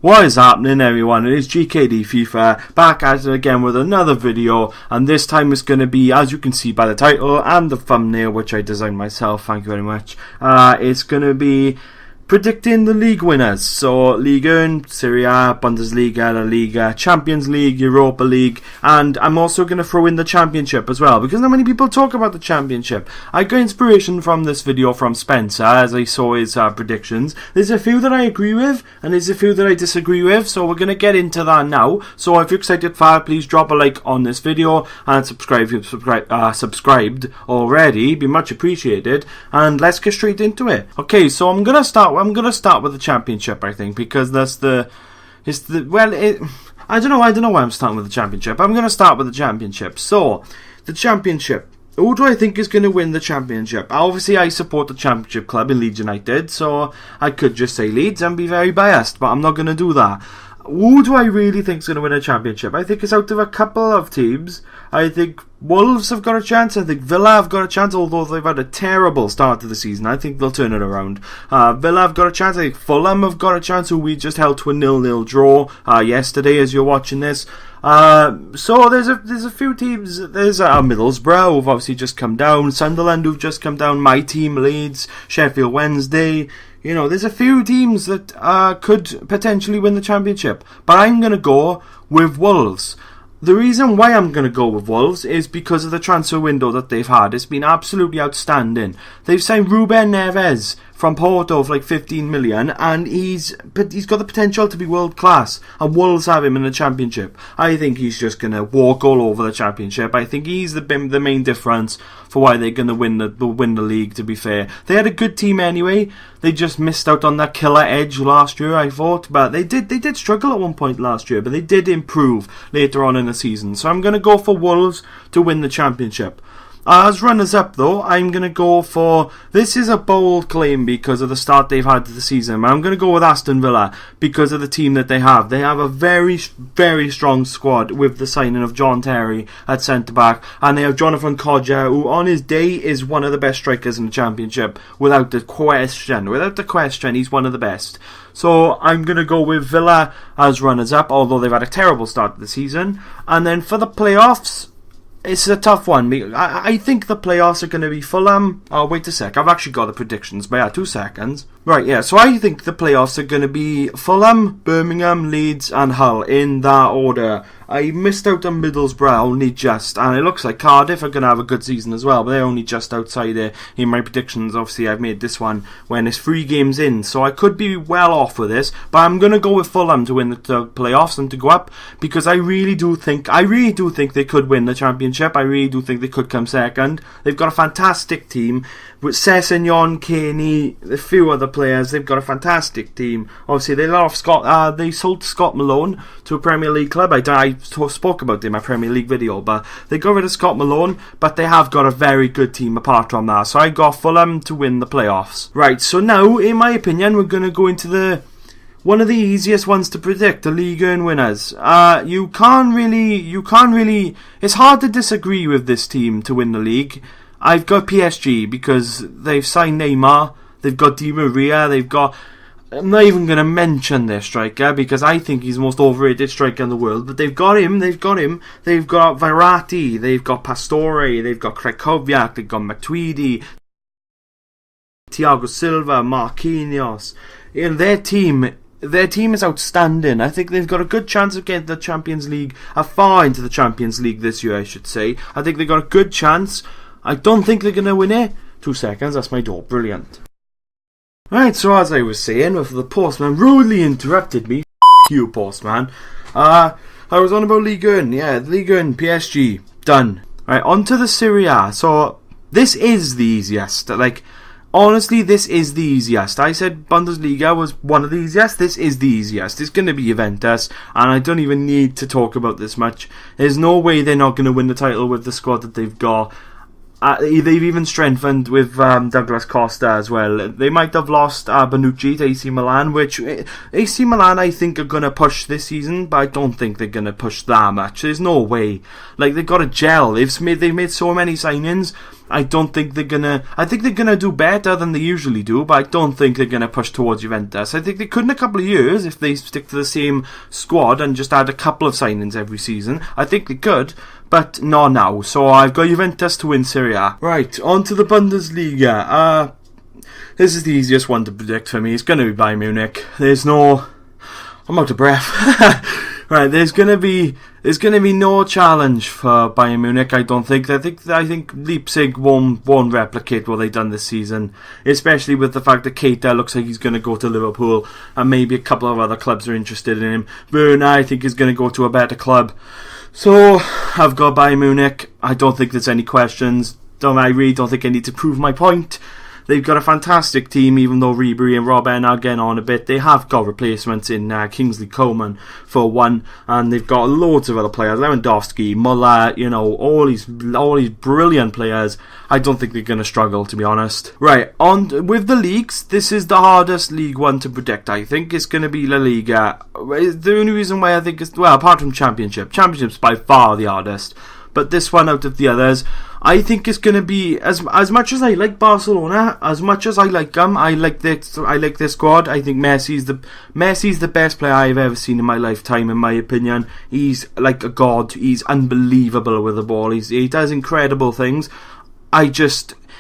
What is happening, everyone? It is GKD FIFA back at it again with another video, and this time it's going to be, as you can see by the title and the thumbnail, which I designed myself, thank you very much. It's going to be predicting the league winners. So Liga 1, Serie A, Bundesliga, La Liga, Champions League, Europa League, and I'm also going to throw in the Championship as well, because not many people talk about the Championship. I got inspiration from this video from Spencer as I saw his predictions. There's a few that I agree with and there's a few that I disagree with, so we're going to get into that now. So if you're excited for it, please drop a like on this video and subscribe if you've subscribed already, be much appreciated, and let's get straight into it. Okay, so I'm going to start with the Championship, I think, because I don't know why I'm starting with the Championship. I'm going to start with the Championship. So, the Championship. Who do I think is going to win the Championship? Obviously, I support the Championship club in Leeds United, so I could just say Leeds and be very biased, but I'm not going to do that. Who do I really think is going to win a Championship? I think it's out of a couple of teams. I think Wolves have got a chance. I think Villa have got a chance, although they've had a terrible start to the season. I think they'll turn it around. Villa have got a chance. I think Fulham have got a chance, who we just held to a 0-0 draw yesterday as you're watching this. So there's a few teams. There's Middlesbrough, who've obviously just come down. Sunderland, who've just come down. My team, Leeds. Sheffield Wednesday. You know, there's a few teams that could potentially win the Championship. But I'm going to go with Wolves. The reason why I'm going to go with Wolves is because of the transfer window that they've had. It's been absolutely outstanding. They've signed Ruben Neves from Porto for like 15 million, and he's got the potential to be world class, and Wolves have him in the Championship. I think he's just going to walk all over the Championship. I think he's the main difference for why they're going to win the league, to be fair. They had a good team anyway. They just missed out on that killer edge last year, I thought, but they did struggle at one point last year, but they did improve later on in the season. So I'm going to go for Wolves to win the Championship. As runners-up, though, I'm going to go for... This is a bold claim because of the start they've had to the season. I'm going to go with Aston Villa because of the team that they have. They have a very, very strong squad with the signing of John Terry at centre-back. And they have Jonathan Kodjia, who on his day is one of the best strikers in the Championship. Without the question, he's one of the best. So I'm going to go with Villa as runners-up, although they've had a terrible start to the season. And then for the playoffs... It's a tough one. I think the playoffs are going to be Fulham. Oh, wait a sec. I've actually got the predictions, but yeah, 2 seconds. Right, yeah, so I think the playoffs are going to be Fulham, Birmingham, Leeds and Hull in that order. I missed out on Middlesbrough only just, and it looks like Cardiff are going to have a good season as well, but they're only just outside it in my predictions. Obviously, I've made this one when it's 3 games in, so I could be well off with this, but I'm going to go with Fulham to win the playoffs and to go up, because I really do think they could win the Championship. I really do think they could come second. They've got a fantastic team with Sessegnon, Kenny, a few other players. They've got a fantastic team. Obviously, they sold Scott Malone to a Premier League club. I spoke about it in my Premier League video, but they got rid of Scott Malone, but they have got a very good team apart from that. So I got Fulham to win the playoffs. Right, so now, in my opinion, we're going to go into one of the easiest ones to predict, the League 1 winners. You can't really, it's hard to disagree with this team to win the league. I've got PSG because they've signed Neymar, they've got Di Maria, I'm not even going to mention their striker because I think he's the most overrated striker in the world, but they've got him, they've got Verratti, they've got Pastore, they've got Krychowiak, they've got Matuidi, Thiago Silva, Marquinhos. And their team is outstanding. I think they've got a good chance of getting the Champions League, far into the Champions League this year, I should say. I think they've got a good chance. I don't think they're going to win it. 2 seconds, that's my door. Brilliant. Right, so as I was saying, the postman rudely interrupted me. F*** you, postman. I was on about Ligue 1. Yeah, Ligue 1, PSG. Done. Right, on to the Serie A. So, this is the easiest. Honestly, this is the easiest. I said Bundesliga was one of the easiest. This is the easiest. It's going to be Juventus, and I don't even need to talk about this much. There's no way they're not going to win the title with the squad that they've got. They've even strengthened with Douglas Costa as well. They might have lost Bonucci to AC Milan, which AC Milan I think are going to push this season, but I don't think they're going to push that much. There's no way. They've got a gel. They've made so many signings. I don't think they're gonna. I think they're gonna do better than they usually do, but I don't think they're gonna push towards Juventus. I think they could in a couple of years if they stick to the same squad and just add a couple of signings every season. I think they could, but not now. So I've got Juventus to win Serie A. Right, on to the Bundesliga. This is the easiest one to predict for me. It's gonna be Bayern Munich. I'm out of breath. Right, there's gonna be no challenge for Bayern Munich. I don't think. I think Leipzig won't replicate what they've done this season, especially with the fact that Keita looks like he's gonna go to Liverpool, and maybe a couple of other clubs are interested in him. Werner, I think, is gonna go to a better club. So I've got Bayern Munich. I don't think there's any questions. I really don't think I need to prove my point. They've got a fantastic team, even though Ribery and Robben are getting on a bit. They have got replacements in Kingsley Coman for one, and they've got loads of other players, Lewandowski, Muller, all these brilliant players. I don't think they're going to struggle, to be honest. Right, on with the leagues, this is the hardest League One to predict. I think it's going to be La Liga. The only reason why I think it's, well, apart from Championship's by far the hardest. But this one out of the others, I think it's going to be, as much as I like Barcelona, as much as I like them, I like their squad. I think Messi's the best player I've ever seen in my lifetime, in my opinion. He's like a god. He's unbelievable with the ball. He does incredible things.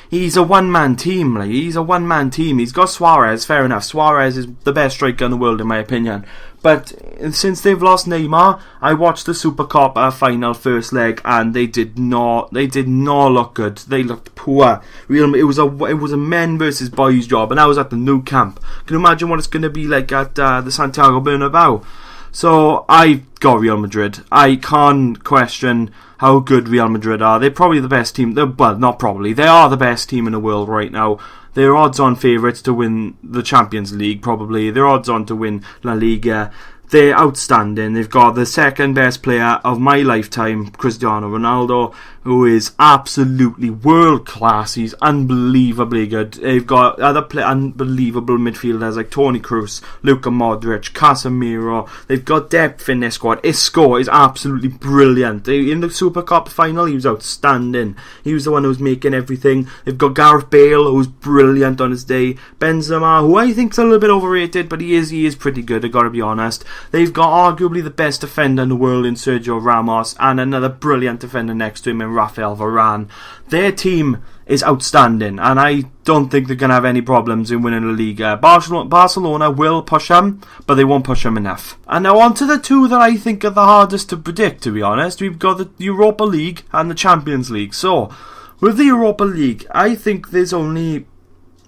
He's a one-man team. He's a one-man team. He's got Suarez, fair enough. Suarez is the best striker in the world, in my opinion. But since they've lost Neymar, I watched the Super Cup final first leg, and they did not look good. They looked poor. It was a men versus boys job, and I was at the Nou Camp. Can you imagine what it's going to be like at the Santiago Bernabeu? So I got Real Madrid. I can't question how good Real Madrid are. They're probably the best team. Well, not probably. They are the best team in the world right now. They're odds-on favourites to win the Champions League, probably. They're odds-on to win La Liga. They're outstanding. They've got the second best player of my lifetime, Cristiano Ronaldo, who is absolutely world class. He's unbelievably good. They've got other unbelievable midfielders like Toni Kroos, Luka Modric, Casemiro. They've got depth in their squad. Isco is absolutely brilliant. In the Super Cup final, he was outstanding. He was the one who was making everything. They've got Gareth Bale, who's brilliant on his day. Benzema, who I think's a little bit overrated, but he is pretty good, I gotta be honest. They've got arguably the best defender in the world in Sergio Ramos, and another brilliant defender next to him in Rafael Varane. Their team is outstanding, and I don't think they're going to have any problems in winning La Liga. Barcelona will push them, but they won't push them enough. And now on to the two that I think are the hardest to predict, to be honest. We've got the Europa League and the Champions League. So, with the Europa League, I think there's only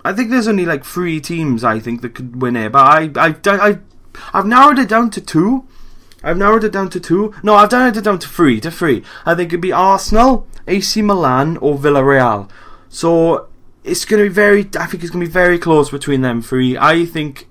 like 3 teams I think that could win it, but I've narrowed it down to 2. No, I've narrowed it down to 3. I think it'd be Arsenal, AC Milan, or Villarreal. So it's going to be very close between them 3. I think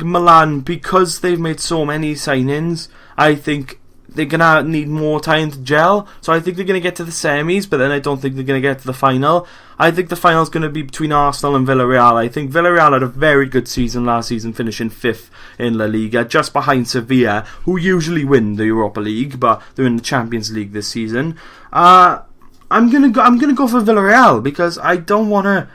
Milan, because they've made so many signings, I think they're going to need more time to gel. So I think they're going to get to the semis, but then I don't think they're going to get to the final. I think the final's going to be between Arsenal and Villarreal. I think Villarreal had a very good season last season, finishing 5th in La Liga, just behind Sevilla, who usually win the Europa League, but they're in the Champions League this season. I'm gonna go for Villarreal because I don't wanna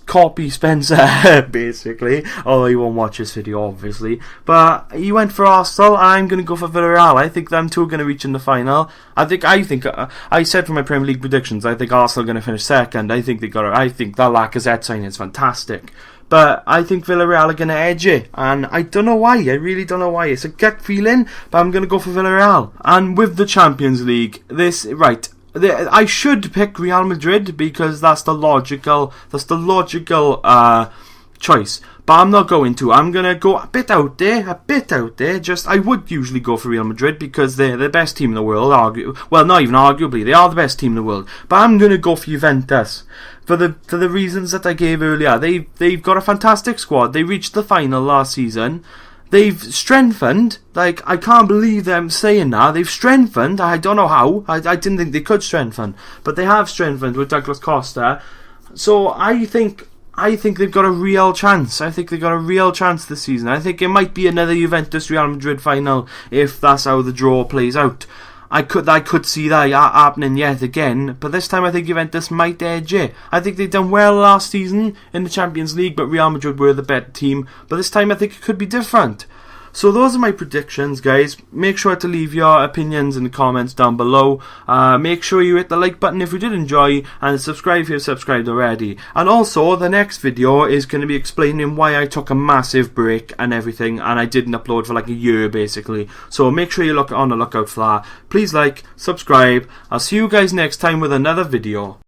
copy Spencer basically, although he won't watch this video obviously, but he went for Arsenal. I'm going to go for Villarreal. I think them two are going to reach in the final. I said for my Premier League predictions, I think Arsenal are going to finish second. I think that Lacazette signing is fantastic, but I think Villarreal are going to edge it, and I don't know why. I really don't know why. It's a gut feeling, but I'm going to go for Villarreal. And with the Champions League, I should pick Real Madrid because that's the logical choice. But I'm not going to. I'm going to go a bit out there. I would usually go for Real Madrid because they're the best team in the world. Not even arguably. They are the best team in the world. But I'm going to go for Juventus. For the reasons that I gave earlier. They've got a fantastic squad. They reached the final last season. They've strengthened, I can't believe them saying that. They've strengthened, I don't know how. I didn't think they could strengthen, but they have strengthened with Douglas Costa. So I think they've got a real chance. I think they've got a real chance this season. I think it might be another Juventus Real Madrid final if that's how the draw plays out. I could see that happening yet again, but this time I think Juventus might edge it. I think they done well last season in the Champions League, but Real Madrid were the better team. But this time I think it could be different. So those are my predictions, guys. Make sure to leave your opinions in the comments down below. Make sure you hit the like button if you did enjoy, and subscribe if you've subscribed already. And also, the next video is going to be explaining why I took a massive break and everything, and I didn't upload for like a year, basically. So make sure you look on the lookout for that. Please like, subscribe. I'll see you guys next time with another video.